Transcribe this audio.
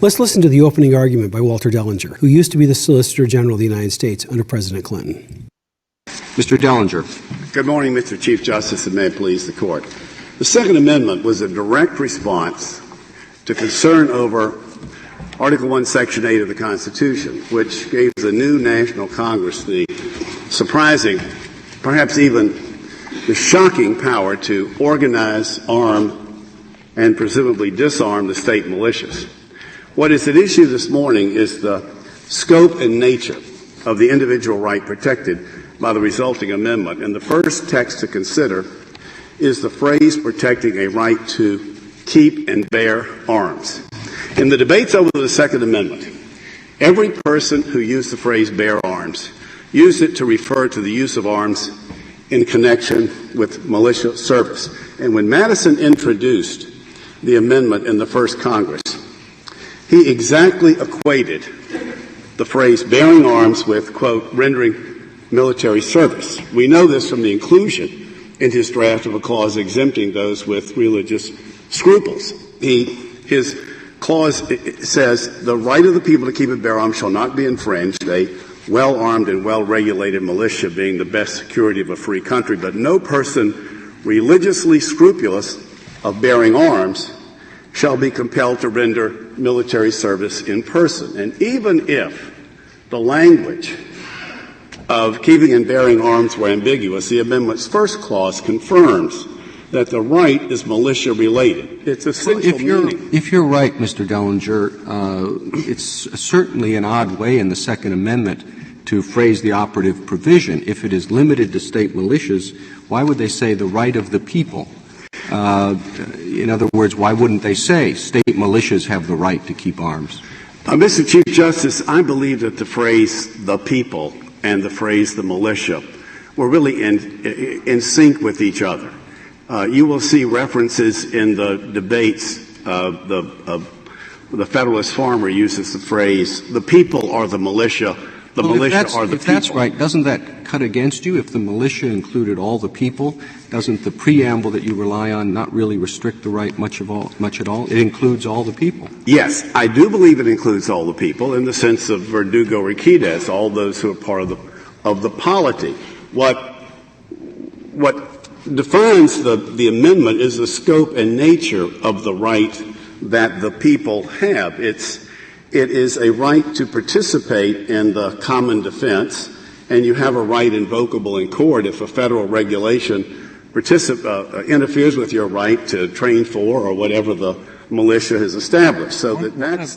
Let's listen to the opening argument by Walter Dellinger, who used to be the Solicitor General of the United States under President Clinton. Mr. Dellinger. Good morning, Mr. Chief Justice, and may it please the Court. The Second Amendment was a direct response to concern over Article I, Section 8 of the Constitution, which gave the new National Congress the surprising, perhaps even the shocking power to organize, arm, and presumably disarm the state militias. What is at issue this morning is the scope and nature of the individual right protected by the resulting amendment. And the first text to consider is the phrase protecting a right to keep and bear arms. In the debates over the Second Amendment, every person who used the phrase bear arms used it to refer to the use of arms in connection with militia service. And when Madison introduced the amendment in the first Congress, he exactly equated the phrase bearing arms with, quote, rendering military service. We know this from the inclusion in his draft of a clause exempting those with religious scruples. His clause says, the right of the people to keep and bear arms shall not be infringed, a well-armed and well-regulated militia being the best security of a free country, but no person religiously scrupulous of bearing arms shall be compelled to render military service in person. And even if the language of keeping and bearing arms were ambiguous, the amendment's first clause confirms that the right is militia-related. It's essential meaning. If you're right, Mr. Dellinger, it's certainly an odd way in the Second Amendment to phrase the operative provision. If it is limited to state militias, why would they say the right of the people? In other words, why wouldn't they say state militias have the right to keep arms? Mr. Chief Justice, I believe that the phrase the people and the phrase the militia were really in sync with each other. You will see references in the debates. The Federalist Farmer uses the phrase the people are the militia. The militia are the people. If that's right, doesn't that cut against you? If the militia included all the people, doesn't the preamble that you rely on not really restrict the right much at all? It includes all the people. Yes, I do believe it includes all the people in the sense of Verdugo Riquidez, all those who are part of the polity. What defines the amendment is the scope and nature of the right that the people have. It is a right to participate in the common defense, and you have a right invocable in court if a federal regulation interferes with your right to train for or whatever the militia has established. So that's